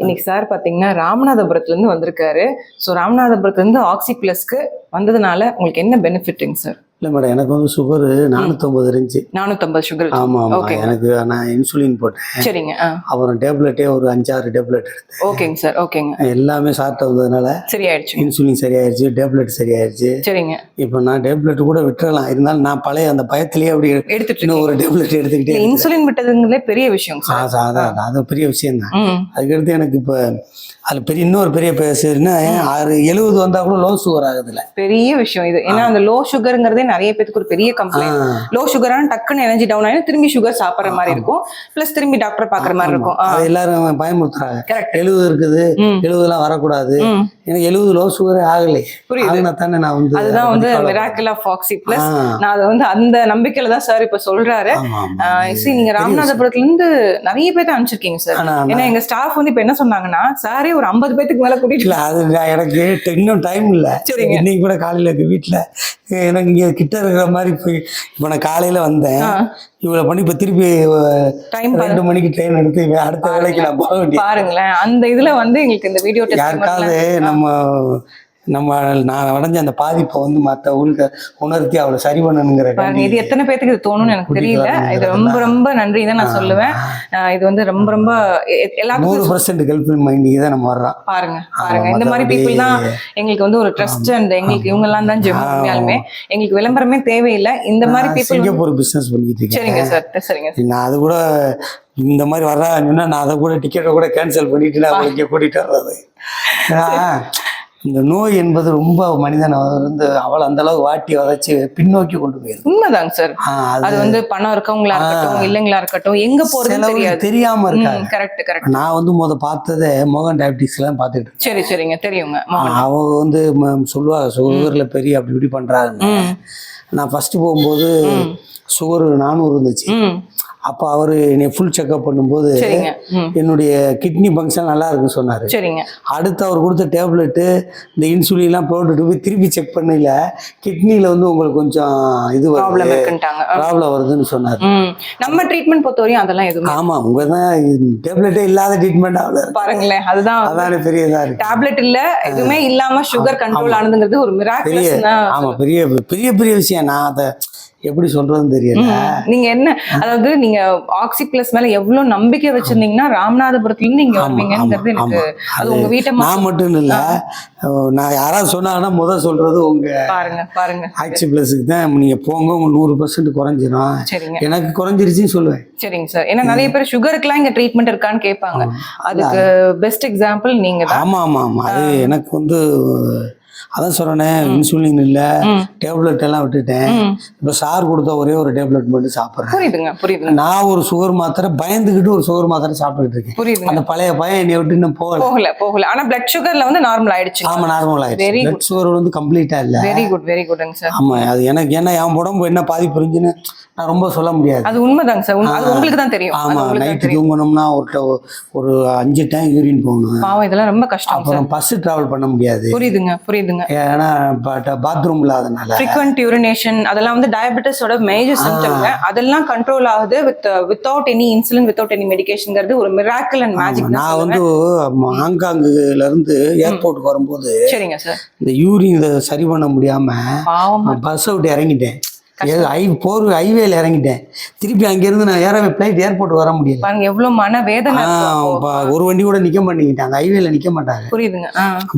இன்னைக்கு சார் பார்த்தீங்கன்னா ராமநாதபுரத்துலேருந்து வந்திருக்காரு. ஸோ ராமநாதபுரத்துலேருந்து ஆக்சி ப்ளஸ்க்கு வந்ததுனால உங்களுக்கு என்ன பெனிஃபிட்டுங்க சார்? இல்லை மேடம், எனக்கு வந்து சுகரு 450 இருந்துச்சு. 450 சுகர். ஆமாம் ஆமாம். ஓகே. எனக்கு நான் இன்சுலின் போட்டேன். சரிங்க. அப்புறம் டேப்லெட்டே ஒரு 5-6 டேப்லெட் எடுத்தேன். ஓகேங்க சார். ஓகேங்க. எல்லாமே சாப்பிட்டு வந்ததுனால சரியாயிடுச்சு. இன்சுலின் சரியாயிருச்சு, டேப்லெட் சரியாயிருச்சு. சரிங்க. இப்போ நான் டேப்லெட் கூட விட்டுறலாம், இருந்தாலும் நான் பழைய அந்த பயத்திலேயே அப்படி எடுத்துட்டு இன்னும் ஒரு டேப்லெட் எடுத்துக்கிட்டே. இன்சுலின் விட்டதுங்களே பெரிய விஷயம் சார். அதான் அது பெரிய விஷயம் தான். அதுக்கடுத்து எனக்கு இப்போ அதில் இன்னொரு பெரிய பேசுனா 70 வந்தால் கூட லோ சுகர் ஆகுதுல்ல, பெரிய விஷயம் இது. ஏன்னா அந்த லோ சுகருங்கிறதே நிறைய பேருக்கு ஒரு பெரிய கம்ப்ளைண்ட். லோ சுகரான டக்குன்னு எனர்ஜி டவுன் ஆயிடும், திரும்பி சுகர் சாப்பிட்ற மாதிரி இருக்கும், பிளஸ் திரும்பி டாக்டர் பாக்குற மாதிரி இருக்கும். எல்லாரும் பயமுறுத்துறாங்க. 70 இருக்குது, 70 வரக்கூடாது. எனக்கு 70 லோ சுகரே ஆகலை. புரியுது தானே? நான் வந்து அதுதான் வந்து மிராக்கிள் ஆஃப் ஆக்சி பிளஸ். நான் அதை வந்து அந்த நம்பிக்கையில தான் சார் இப்ப சொல்றாரு. நீங்க ராமநாதபுரத்துல இருந்து நிறைய பேர்த்த அனுப்பிச்சிருக்கீங்க சார். ஏன்னா எங்க ஸ்டாஃப் வந்து இப்ப என்ன சொன்னாங்கன்னா, சாரே ஒரு 50 பேத்துக்கு மேல கூட்டிட்டு. அது எனக்கு இன்னும் டைம் இல்லை. சரிங்க. இன்னைக்கு கூட காலையில இருக்கு வீட்டுல, எனக்கு இங்க கிட்ட இருக்கிற மாதிரி போய் இப்போ நான் காலையில வந்தேன், இவ்வளவு பண்ணி இப்ப திருப்பி 2 மணிக்கு ட்ரெயின் எடுத்து அடுத்த வேலைக்கு நான் போக வேண்டிய. பாருங்களேன், அந்த இதுல வந்து எங்களுக்கு இந்த வீடியோ யாருக்காவது நம்ம நான் அடைஞ்ச அந்த பாதிப்பை வந்து மற்ற ஊருக்கு உணர்த்தி அவளை சரி பண்ணணுங்கிற. இது எத்தனை பேருக்கு இது தோணும்னு எனக்கு தெரியல. இது ரொம்ப ரொம்ப நன்றி தான் நான் சொல்லுவேன். இது வந்து ரொம்ப ரொம்ப எல்லாத்துக்கும் 100% ஹெல்ப் மைண்டிங் தான் நம்ம வர்றோம். பாருங்க பாருங்க, இந்த மாதிரி பீப்புள் தான் எங்களுக்கு வந்து ஒரு ட்ரஸ்ட். அண்ட் எங்களுக்கு இவங்க எல்லாம் தான் உண்மையாலுமே எங்களுக்கு விளம்பரமே தேவையில்லை. இந்த மாதிரி பீப்புள் சிங்கப்பூர் பிசினஸ் பண்ணிட்டு இருக்கேன். சரிங்க சார். சரிங்க. நான் அது கூட இந்த மாதிரி வர்றாங்கன்னா நான் அதை கூட டிக்கெட்டை கூட கேன்சல் பண்ணிட்டு நான் இங்கே கூட்டிட்டு வர்றது. இந்த நோய் என்பது ரொம்ப மனிதனை வந்து அவளை அந்த அளவு வாட்டி வதச்சு பின்னோக்கி கொண்டு போயிருக்கு. உண்மைதாங்க சார். அது வந்து பணம் இருக்கவங்களா இருக்கட்டும், இல்லைங்களா இருக்கட்டும், எங்க போறது தெரியாம இருக்காங்க. Correct correct. நான் வந்து பார்த்ததே மோகன் டயபிட்டிக்ஸ் எல்லாம் பார்த்துட்டு. சரி சரிங்க, தெரியுங்க. அவங்க வந்து சொல்லுவாங்க சுகர்ல பெரிய அப்படி இப்படி பண்றாங்க. நான் ஃபர்ஸ்ட் போகும்போது சுகர் 400 இருந்துச்சு. அப்போ அவரு என்னை ஃபுல் செக்அப் பண்ணும்போது என்னுடைய கிட்னி ஃபங்க்ஷன் நல்லா இருக்குன்னு சொன்னாரு. அடுத்து அவர் கொடுத்த டேப்லெட்டு இந்த இன்சுலின்லாம் போட்டுட்டு போய் திருப்பி செக் பண்ணல, கிட்னில வந்து உங்களுக்கு கொஞ்சம் இது ப்ராப்ளம் வருதுன்னு சொன்னாரு. நம்ம ட்ரீட்மெண்ட் பொறுத்தவரையும் அதெல்லாம் எதுவும். ஆமா, உங்க தான் டேப்லெட்டே இல்லாத ட்ரீட்மெண்ட் ஆகல பாருங்களேன். அதானே பெரியதா இருக்கு. டேப்லெட் இல்ல, எதுவுமே இல்லாம சுகர் கண்ட்ரோல் ஆனதுங்கிறது ஒரு மிராக்கிள். ஆமா, பெரிய பெரிய பெரிய விஷயம். நான் அதை எப்படி சொல்றதுன்னு தெரியல. நீங்க என்ன, அதாவது நீங்க ஆக்சி பிளஸ் மேல எவ்வளவு நம்பிக்கை வச்சிருந்தீங்கன்னா ராமநாதபுரத்துல இருந்து நீங்க வருவீங்கிறது எனக்கு. அது உங்க வீட்டை நான் மட்டும் இல்ல, நான் யாராவது சொன்னாங்கன்னா முதல் சொல்றது உங்க பாருங்க பாருங்க ஆக்சி பிளஸ்க்கு தான். நீங்க போங்க, உங்க 100% குறைஞ்சிடும். எனக்கு குறைஞ்சிருச்சுன்னு சொல்லுவேன். சரிங்க சார். ஏன்னா நிறைய பேர் சுகருக்குலாம் இங்க ட்ரீட்மெண்ட் இருக்கான்னு கேட்பாங்க. அதுக்கு பெஸ்ட் எக்ஸாம்பிள் நீங்க தான். ஆமா ஆமா ஆமா. அது எனக்கு வந்து அதான் சொல்றேன், இன்சுலின் இல்ல, டேப்லெட் எல்லாம் விட்டுட்டேன். இப்ப சார் கொடுத்த ஒரே ஒரு டேப்லெட் மட்டும் சாப்பிடுறேன். புரியுதுங்க புரியுது. நான் ஒரு சுகர் மாத்திரை பயந்துகிட்டு ஒரு சுகர் மாத்திரை சாப்பிட்டுட்டு இருக்கேன். புரியுது. அந்த பழைய பயம் என்னை விட்டு இன்னும் போகல. ஆனா பிளட் சுகர்ல வந்து நார்மல் ஆயிடுச்சு. ஆமா, நார்மல் ஆயிடுச்சு. பிளட் சுகர் வந்து கம்ப்ளீட்டா இல்ல. வெரி குட்ங்க சார். ஆமா, அது எனக்கு ஏன்னா என் உடம்பு என்ன பாதிப்பு இருந்துச்சுன்னு நான் ரொம்ப சொல்ல முடியாது. அது உண்மைதாங்க சார். அது உங்களுக்கு தான் தெரியும். ஆமா, நைட்டு தூங்கணும்னா ஒரு 5 டைம் யூரின் போகணும். பாவம், இதெல்லாம் ரொம்ப கஷ்டம். அப்புறம் பஸ் டிராவல் பண்ண முடியாது. புரியுதுங்க. ஏன்னா பாத்ரூம் இல்லாதனால ஃப்ரீக்வென்ட் யூரினேஷன் அதெல்லாம் வந்து டயபெட்டிஸோட மேஜர் சிம்டம்ங்க. அதெல்லாம் கண்ட்ரோல் ஆகுது without any insulin, without any மெடிகேஷன்ங்கிறது ஒரு மிராக்கிள் அண்ட் மேஜிக். நான் வந்து ஹாங்காங்ல இருந்து ஏர்போர்ட் வரும்போது சரிங்க சார், இந்த யூரின் இதை சரி பண்ண முடியாம பஸ் விட்டு இறங்கிட்டேன். ஹைவேல இறங்கிட்டேன். திருப்பி அங்கிருந்து நான் ஏர்போர்ட் வர முடியல. பாருங்க எவ்வளவு மன வேதனை. ஒரு வண்டி கூட நிக்க மாட்டேங்கிட்டாங்க, ஹைவேல நிக்க மாட்டாங்க. புரியுதுங்க.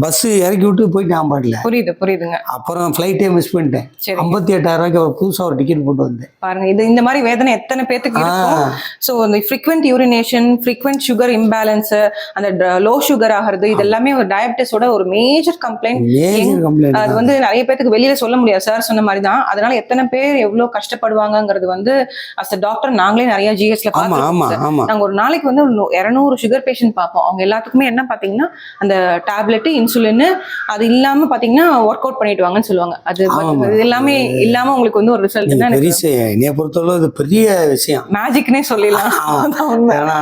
பஸ் இறக்கி விட்டு போயிட்டேன் பாட்டுல. புரியுதுங்க. அப்புறம் ஃபிளைட்டே மிஸ் பண்ணிட்டேன். 58,000 ரூபாய்க்கு ஒரு புதுசா ஒரு டிக்கெட் போட்டு வந்தேன். பாருங்க, இந்த மாதிரி வேதனை எத்தனை பேத்துக்கு இருக்கும். சோ இந்த frequent urination, frequent sugar imbalance, அந்த லோ சுகர் ஆகிறது, இது எல்லாமே ஒரு டயபெட்டிஸோட ஒரு மேஜர் கம்ப்ளைண்ட். அது வந்து நிறைய பேத்துக்கு வெளியில சொல்ல முடியாது. சார் சொன்ன மாதிரி தான். அதனால எத்தனை பேர் எவ்வளவு கஷ்டப்படுவாங்கிறது வந்து அஸ் டாக்டர் நாங்களே நிறைய ஜிஎஸ்ல பாத்துருக்கோம். நாங்க ஒரு நாளைக்கு வந்து 200 சுகர் பேஷண்ட் பார்ப்போம். அவங்க எல்லாத்துக்குமே என்ன பாத்தீங்கன்னா அந்த டேப்லெட், இன்சுலின் அது இல்லாம பாத்தீங்கன்னா ஒர்க் அவுட் பண்ணிட்டு வாங்கன்னு சொல்லுவாங்க. அது எல்லாமே இல்லாம உங்களுக்கு வந்து ஒரு ரிசல்ட் தான். என்னைய பொறுத்தவரை இது பெரிய விஷயம், மேஜிக்னே சொல்லலாம்.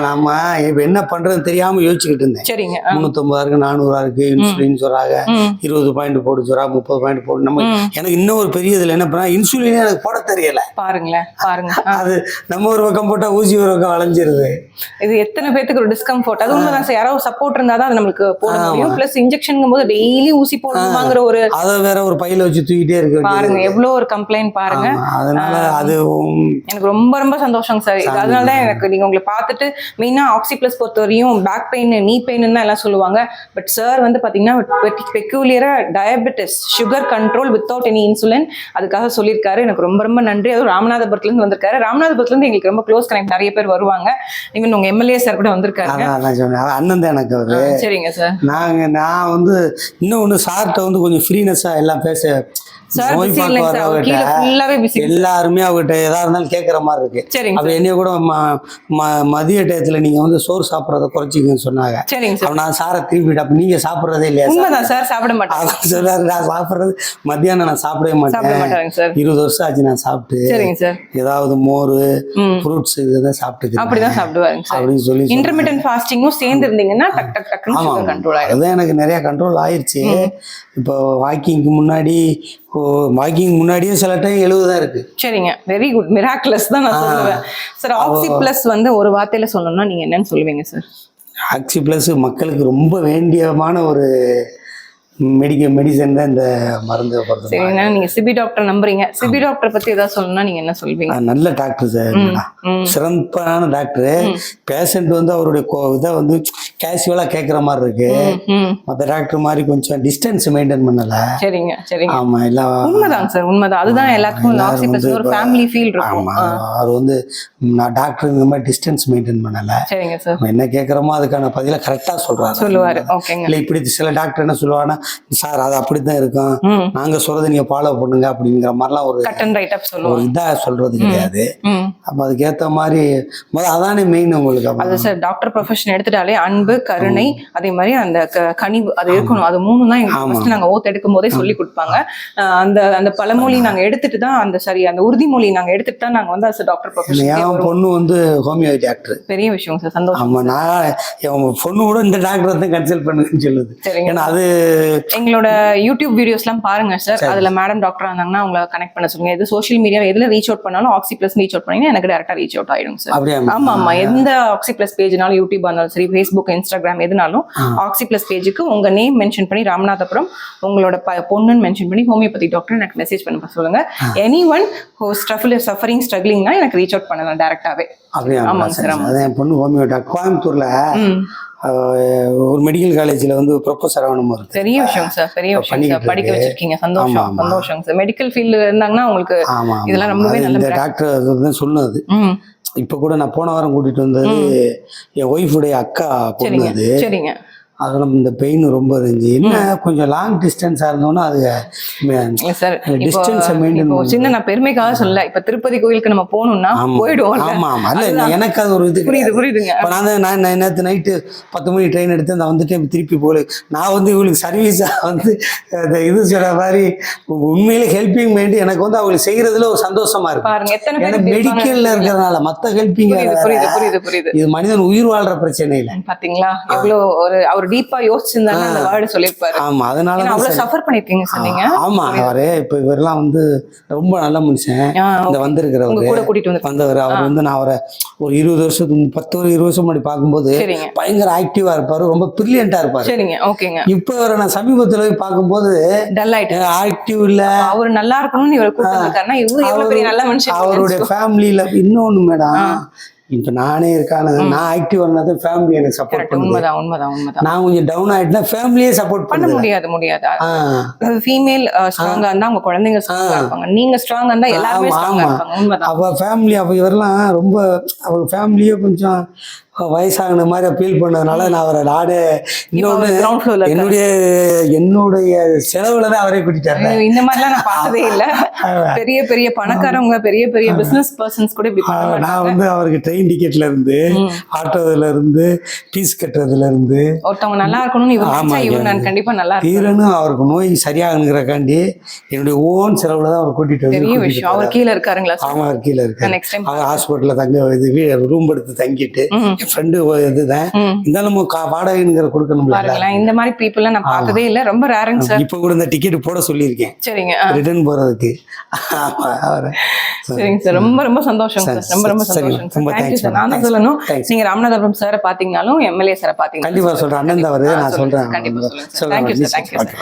நம்ம இப்ப என்ன பண்றது தெரியாம யோசிச்சுக்கிட்டு இருந்தேன். சரிங்க. 350 இருக்கு, 400 இருக்கு, இன்சுலின் சொல்றாங்க, 20 பாயிண்ட் போடு சொல்றாங்க, 30 பாயிண்ட் போடு. நம்ம எனக்கு இன்னும் ஒரு பெரிய இதுல என்ன பண்ணா இன்சுலினே எனக்கு எனக்கு போட தெரியல. பாருங்களேன் பாருங்க. அது நம்ம ஒரு பக்கம் போட்டா ஊசி ஒரு பக்கம் வளைஞ்சிருது. இது எத்தனை பேத்துக்கு ஒரு டிஸ்கம்ஃபர்ட். அது உண்மைதான் சார், யாராவது சப்போர்ட் இருந்தாதான் அது நம்மளுக்கு போட முடியும். பிளஸ் இன்ஜெக்ஷன் போது டெய்லி ஊசி போடணுமாங்கிற ஒரு அதை வேற ஒரு பையில வச்சு தூக்கிட்டே இருக்கு. பாருங்க எவ்வளவு ஒரு கம்ப்ளைண்ட் பாருங்க. அதனால அது எனக்கு ரொம்ப ரொம்ப சந்தோஷம் சார். அதனாலதான் எனக்கு நீங்க உங்களை பார்த்துட்டு மெயினா ஆக்சிபிளஸ் பொறுத்த வரையும் பேக் பெயின் நீ பெயின் தான் எல்லாம் சொல்லுவாங்க. பட் சார் வந்து பாத்தீங்கன்னா பெக்யூலியரா diabetes sugar control without any insulin அதுக்காக சொல்லியிருக்காரு. எனக்கு ரொம்ப ரொம்ப நன்றி. அதுவும் ராமநாதபுரத்துல இருந்து வந்திருக்காரு. ராமநாதபுரத்துல இருந்து எங்களுக்கு ரொம்ப க்ளோஸ் கனெக்ட், நிறைய பேர் வருவாங்க. ஈவன் உங்க எம்எல்ஏ சார் கூட வந்திருக்காரு. அண்ணன் தான் எனக்கு அவரு. சரிங்க சார். நான் வந்து இன்னொன்னு சார்ட்ட வந்து கொஞ்சம் ஃப்ரீனஸா எல்லாம் பேச எல்லாருமே அவகிட்ட எதா இருந்தாலும் கேட்கற மாதிரி இருக்கு. அப்ப என்னைய கூட மதிய டயத்துல நீங்க வந்து சோறு சாப்பிடறத குறைச்சிக்கன்னு சொன்னாங்க. நான் சாரை திருப்பிட்டு அப்ப நீங்க சாப்பிடறதே இல்லையா? சார் சாப்பிட மாட்டேன் சொல்றாரு. நான் சாப்பிடுறது மத்தியானம் நான் சாப்பிடவே மாட்டேன். 20 வருஷம் ஆச்சு நான் சாப்பிட்டு. ஏதாவது மோர் ஃப்ரூட்ஸ் இதுதான் சாப்பிட்டு அப்படிதான் சாப்பிடுவாங்க அப்படின்னு சொல்லி இன்டர்மிட்டன்ட் ஃபாஸ்டிங்கும் சேர்ந்து இருந்தீங்கன்னா டக் டக் டக்னு சுகர் கண்ட்ரோல் ஆயிடும். அதான் எனக்கு நிறைய கண்ட்ரோல் ஆயிடுச்சு. இப்போ வாக்கிங்க்கு முன்னாடியே சில டைம் 70 தான் இருக்கு. சரிங்க, வெரி குட், மிராக்குலஸ் தான் நான் சொல்லுவேன் சார். ஆக்சி பிளஸ் வந்து ஒரு வார்த்தையில சொல்லணும்னா நீங்க என்னன்னு சொல்லுவீங்க சார்? ஆக்சி பிளஸ் மக்களுக்கு ரொம்ப வேண்டியமான ஒரு மெடிசன் தான் இந்த மருந்து. சரிங்க, நீங்க சிபி டாக்டர் நம்புறீங்க. சிபி டாக்டர் பத்தி ஏதாவது சொல்லணும்னா நீங்க என்ன சொல்வீங்க? நல்ல டாக்டர் சார், சிறப்பான டாக்டர். பேஷண்ட் வந்து அவருடைய இதை வந்து கேஷுவலா கேட்கற மாதிரி இருக்கு. மற்ற டாக்டர் மாதிரி கொஞ்சம் டிஸ்டன்ஸ் மெயின்டைன் பண்ணல. சரிங்க சரிங்க. ஆமா, எல்லாம் உண்மைதான் சார், உண்மைதான். அதுதான் எல்லாத்துக்கும் ஒரு ஃபேமிலி ஃபீல் இருக்கும். அவர் வந்து நான் டாக்டர் இந்த மாதிரி டிஸ்டன்ஸ் மெயின்டைன் பண்ணல. சரிங்க சார். என்ன கேட்கறோமோ அதுக்கான பதில கரெக்டா சொல்லுவாரு. ஓகேங்க. இல்ல இப்படி சில டாக்டர் என்ன சொல்லுவாங்கன்னா, சார் அது அப்படித்தான் இருக்கும், நாங்க சொல்றதை நீங்க ஃபாலோ பண்ணுங்க அப்படிங்கிற மாதிரிலாம் ஒரு இதா சொல்றது கிடையாது. அப்ப அதுக்கேத்த மாதிரி அதானே மெயின் உங்களுக்கு. அது சார் டாக்டர் ப்ரொஃபஷன் எடுத்துட்டாலே அன்பு, கருணை, அதே மாதிரி அந்த கனிவு அது இருக்கணும். அது மூணு தான் எங்களுக்கு நாங்க ஓத் எடுக்கும் போதே சொல்லி கொடுப்பாங்க. அந்த அந்த பழமொழி நாங்க எடுத்துட்டு தான் அந்த அந்த உறுதிமொழி நாங்க எடுத்துட்டு தான் நாங்க வந்து டாக்டர் ப்ரொஃபஷன். என் பொண்ணு வந்து ஹோமியோபதி டாக்டர். பெரிய விஷயம் சார், சந்தோஷம். ஆமா, நான் என் பொண்ணு கூட இந்த டாக்டர் தான் கன்சல்ட் பண்ணுன்னு சொல்லுது. ஏன்னா அது எங்களோட யூடியூப் வீடியோஸ்லாம் பாருங்க சார். அதுல மேடம் டாக்டர் இருந்தாங்கன்னா உங்களை கனெக்ட் பண்ண சொல்லுங்க. எது சோஷியல் மீடியா எதுல ரீச் அவுட் பண்ணாலும் ஆக்சி பிளஸ் ரீச் அவுட் பண்ணீங்கன்னா எனக்கு டேரக்டா ரீச் அவுட் ஆயிடும் சார். ஆமா ஆமா, எந்த ஆக்சி பிளஸ் பேஜ்னாலும் யூடியூப் இருந்தாலும் சரி, ஃபேஸ்புக், இன்ஸ்டாகிராம் எதுனாலும் ஆக்சி பிளஸ் பேஜுக்கு உங்க நேம் மென்ஷன் பண்ணி ராமநாதபுரம் உங்களோட பொண்ணுன்னு மென்ஷன் பண்ணி ஹோமியோபதி டாக்டர் எனக்கு மெசேஜ் பண்ண சொல்லுங்க. எனி ஒன் ஹூ சஃபரிங் ஸ்ட்ரகிளிங்னா எனக்கு ரீச் அவுட் பண்ணலாம் டேரக்டாவே. ஆமாங்க சார். என் பொண்ணு ஹோமியோ டாக்டர் கோயம்புத்தூர்ல ஒரு மெடிக்கல் காலேஜ்ல வந்து ப்ரொஃபஸர் ஆகணும். பெரிய விஷயம் சார், பெரிய விஷயம் சார். படிக்க வச்சிருக்கீங்க, சந்தோஷம் சந்தோஷம் சார். மெடிக்கல் ஃபீல்ட்ல இருந்தாங்கன்னா உங்களுக்கு இதெல்லாம் ரொம்பவே நல்ல டாக்டர் சொன்னது. இப்ப கூட நான் போன வாரம் கூட்டிட்டு வந்தது என் ஒய்ஃபுடைய அக்கா பொண்ணு. அது சரிங்க. அதெல்லாம் இந்த பெயின் ரொம்ப இருந்துச்சு. என்ன கொஞ்சம் லாங் டிஸ்டன்ஸா இருந்தோம்னா அது டிஸ்டன்ஸ் மெயின்டைன். சின்ன நான் பெருமைக்காக சொல்ல, இப்ப திருப்பதி கோயிலுக்கு நம்ம போகணும்னா போயிடுவோம். ஆமா ஆமா, இல்ல எனக்கு அது ஒரு இது புரியுதுங்க. நான் நேற்று நைட்டு 10 மணி ட்ரெயின் எடுத்து நான் வந்துட்டு திருப்பி போல நான் வந்து இவங்களுக்கு சர்வீஸா வந்து இது சொல்ற மாதிரி உண்மையிலே ஹெல்பிங் மைண்ட் எனக்கு வந்து அவங்களுக்கு செய்யறதுல ஒரு சந்தோஷமா இருக்கு. ஏன்னா மெடிக்கல்ல இருக்கிறதுனால மத்த ஹெல்பிங் இது மனிதன் உயிர் வாழ்ற பிரச்சனை இல்லை. பாத்தீங்களா எவ்வளவு ஒரு அவர் டீப்பா யோசிச்சிருந்தாங்க அந்த வேர்ட் சொல்லிருப்பாரு. ஆமா, அதனால அவ்வளவு சஃபர் பண்ணிருக்கீங்க சொன்னீங்க. ஆமா, அவரே இப்ப இவரெல்லாம் வந்து ரொம்ப நல்ல மனுஷன். இந்த வந்திருக்கிறவங்க கூட கூட்டிட்டு வந்தவர் அவர் வந்து நான் அவரை ஒரு 20 வருஷம் முன்னாடி பார்க்கும்போது பயங்கர ஆக்டிவா இருப்பாரு, ரொம்ப பிரில்லியண்டா இருப்பாரு. சரிங்க, ஓகேங்க. இப்ப அவரை நான் சமீபத்துல போய் பார்க்கும்போது டல் ஆயிட்டு, ஆக்டிவ் இல்ல. அவர் நல்லா இருக்கணும்னு இவர் கூப்பிட்டு இருக்காருன்னா இவரு எவ்வளவு பெரிய நல்ல மனுஷன். அவருடைய ஃபேமிலியில இன்னொன்னு மேடம், இப்ப நானே இருக்கானு நான் ஆக்டிவ் ஆனது ஃபேமிலி எனக்கு சப்போர்ட் பண்ணுது. உண்மைதான். நான் கொஞ்சம் டவுன் ஆயிட்டா ஃபேமிலியே சப்போர்ட் பண்ண முடியாது. ஃபீமேல் ஸ்ட்ராங்கா இருந்தா உங்க குழந்தைங்க ஸ்ட்ராங்கா இருப்பாங்க, நீங்க ஸ்ட்ராங்கா இருந்தா எல்லாருமே ஸ்ட்ராங்கா இருப்பாங்க. உண்மைதான். அவ ஃபேமிலி அப்ப இவரெல்லாம் ரொம்ப அவங்க ஃபேமிலியே கொஞ்சம் வயசாகின மாதிரி ஃபீல் பண்ணதுனால நான் அவரை என்னுடைய செலவுல தான் அவரே கூட்டிட்டாரு. இந்த மாதிரிலாம் நான் பார்த்ததே இல்ல. பெரிய பெரிய பணக்காரவங்க, பெரிய பெரிய பிசினஸ் பர்சன்ஸ் கூட இப்படி பண்ணுவாங்க. நான் வந்து அவருக்கு ட்ரெயின் டிக்கெட்ல இருந்து, ஆட்டோல இருந்து, ஃபீஸ் கட்டுறதுல இருந்து, ஒருத்தவங்க நல்லா இருக்கணும்னு இவர் நான் கண்டிப்பா நல்லா தீரணும், அவருக்கு நோய் சரியாகணுங்கிறக்காண்டி என்னுடைய ஓன் செலவுல தான் அவர் கூட்டிட்டு வந்து. பெரிய விஷயம். அவர் கீழே இருக்காருங்களா? ஆமா, அவர் கீழே இருக்காரு. அவர் ஹாஸ்பிட்டல்ல தங்க ரூம் எடுத்து தங்கிட்டு ஃப்ரெண்டு இதுதான் இருந்தாலும் வாடகைங்கிற கொடுக்கணும். பாருங்களேன், இந்த மாதிரி பீப்புள் நான் பார்த்ததே இல்ல, ரொம்ப ரேருங்க சார். இப்போ கூட இந்த டிக்கெட் போட சொல்லியிருக்கேன். சரிங்க, ரிட்டர்ன் போறதுக்கு. சரிங்க சார், ரொம்ப ரொம்ப சந்தோஷம் சார், ரொம்ப ரொம்ப சந்தோஷம் சார். Thank you sir. நான் தான் சொல்லணும், நீங்க ராமநாதபுரம் சாரை பாத்தீங்கன்னாலும் எம்எல்ஏ சாரை பாத்தீங்கன்னா கண்டிப்பா சொல்றேன். அண்ணன் தான் வருது, நான் சொல்றேன். கண்டிப்பா சொல்லுங்க sir. Thank you sir, thank you sir.